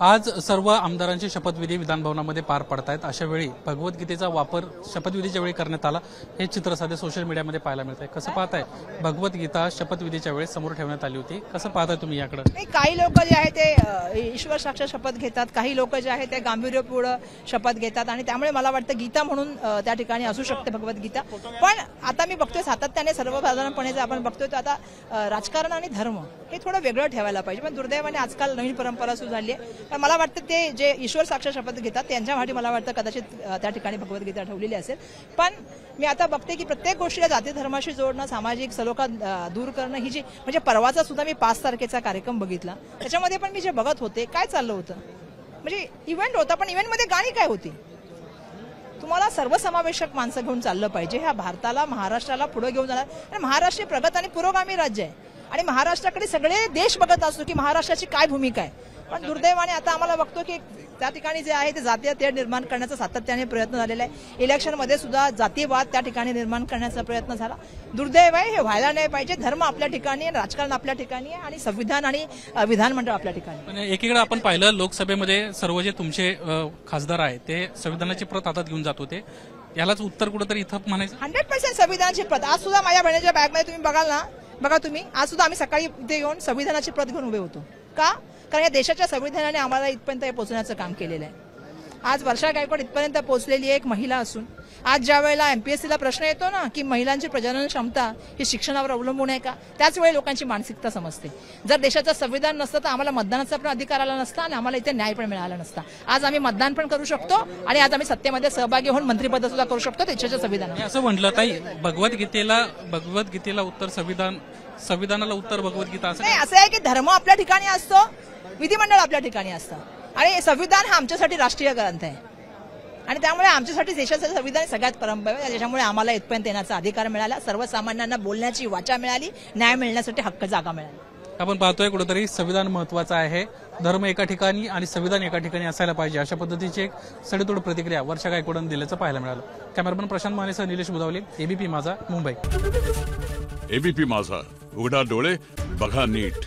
आज सर्व आमदारांची शपथविधी विधानभवनामध्ये पार पडतायत। अशा वेळी भगवद्गीतेचा वापर शपथविधीच्या वेळी करण्यात आला हे चित्र सध्या सोशल मीडियामध्ये पाहायला मिळतंय। कसं पाहताय? भगवद्गीता शपथविधीच्या वेळी समोर ठेवण्यात आली होती, कसं पाहताय तुम्ही याकडे? काही लोक जे आहे ते ईश्वर साक्षात शपथ घेतात, काही लोक जे आहे ते गांभीर्यपूर्ण शपथ घेतात आणि त्यामुळे मला वाटतं गीता म्हणून त्या ठिकाणी असू शकते भगवद्गीता। पण आता मी बघतोय सातत्याने सर्वसाधारणपणे जे आपण बघतोय तर आता राजकारण आणि धर्म हे थोडं वेगळं ठेवायला पाहिजे। पण दुर्दैवाने आजकाल नवीन परंपरा सुरू झाली आहे। पण मला वाटतं ते जे ईश्वर साक्षात शपथ घेतात त्यांच्यासाठी मला वाटतं कदाचित त्या ठिकाणी भगवद्गीता ठेवलेली असेल। पण मी आता बघते की प्रत्येक गोष्टीला जाती धर्माशी जोडणं, सामाजिक सलोखा दूर करणं ही जी म्हणजे परवाचा सुद्धा मी 5 तारखेचा कार्यक्रम बघितला, त्याच्यामध्ये पण मी जे बघत होते काय चाललं होतं म्हणजे इव्हेंट होता, पण इव्हेंटमध्ये गाणी काय होती? तुम्हाला सर्वसमावेशक माणसं घेऊन चाललं पाहिजे। ह्या भारताला, महाराष्ट्राला पुढे घेऊन जाणार आणि महाराष्ट्र प्रगत आणि पुरोगामी राज्य आहे आणि महाराष्ट्राकडे सगळे देश बघत असतो की महाराष्ट्राची काय भूमिका आहे। पण दुर्दैवाने आता आम्हाला बघतो की त्या ठिकाणी जे आहे ते जातीय तेढ निर्माण करण्याचा सातत्याने प्रयत्न झालेला आहे। इलेक्शनमध्ये सुद्धा जातीयवाद त्या ठिकाणी निर्माण करण्याचा प्रयत्न झाला। दुर्दैव आहे, हे व्हायला नाही पाहिजे। धर्म आपल्या ठिकाणी आहे, राजकारण आपल्या ठिकाणी आहे आणि संविधान आणि विधानमंडळ आपल्या ठिकाणी। पण एकीकडे आपण पाहिलं लोकसभेमध्ये सर्व जे तुमचे खासदार आहेत ते संविधानाची प्रत हातात घेऊन जात होते, यालाच उत्तर कुठेतरी इथं म्हणायचं 100% संविधानाची प्रत। आज सुद्धा माझ्या बहिणीच्या बॅगमध्ये तुम्ही बघाल ना, बघा तुम्ही, आज सुद्धा आम्ही सकाळी इथे येऊन संविधानाची प्रत घेऊन उभे होतो। का? कारण या देशाच्या संविधानाने आम्हाला इथपर्यंत पोहोचण्याचं काम केलेलं आहे। आज वर्षा गायकवाड इथपर्यंत पोहोचलेली आहे, एक महिला असून। आज ज्या वेळेला एमपीएससीला प्रश्न येतो ना की महिलांची प्रजनन क्षमता ही शिक्षणावर अवलंबून आहे का, त्याच वेळी लोकांची मानसिकता समजते। जर देशाचं संविधान नसतं तर आम्हाला मतदानाचा पण अधिकार आला नसता आणि आम्हाला इथे न्याय पण मिळाला नसता। आज आम्ही मतदान पण करू शकतो आणि आज आम्ही सत्तेमध्ये सहभागी होऊन मंत्रिपद सुद्धा करू शकतो देशाच्या संविधानात। असं म्हटलं ताई, भगवद्गीतेला उत्तर संविधानाला उत्तर भगवद्गीता असं नाही। असं आहे की धर्म आपल्या ठिकाणी असतो, विधिमंडळ आपल्या ठिकाणी असतं आणि संविधान हा आमच्यासाठी राष्ट्रीय ग्रंथ आहे आणि त्यामुळे आमच्यासाठी देशाचं संविधान सगळ्यात परंपरा आहे। त्याच्यामुळे आम्हाला इथपर्यंत येण्याचा अधिकार मिळाला, सर्वसामान्यांना बोलण्याची वाचा मिळाली, न्याय मिळण्यासाठी हक्क जागा मिळाली। आपण पाहतोय कुठेतरी संविधान महत्वाचं आहे, धर्म एका ठिकाणी आणि संविधान एका ठिकाणी असायला पाहिजे, अशा पद्धतीची एक सडेतोड प्रतिक्रिया वर्षा गायकवाडांनी दिल्याचं पाहायला मिळालं। कॅमेरामन प्रशांत मानेसह निलेश बुधावले, एबीपी माझा, मुंबई। एबीपी माझा, उघडा डोळे बघा नीट।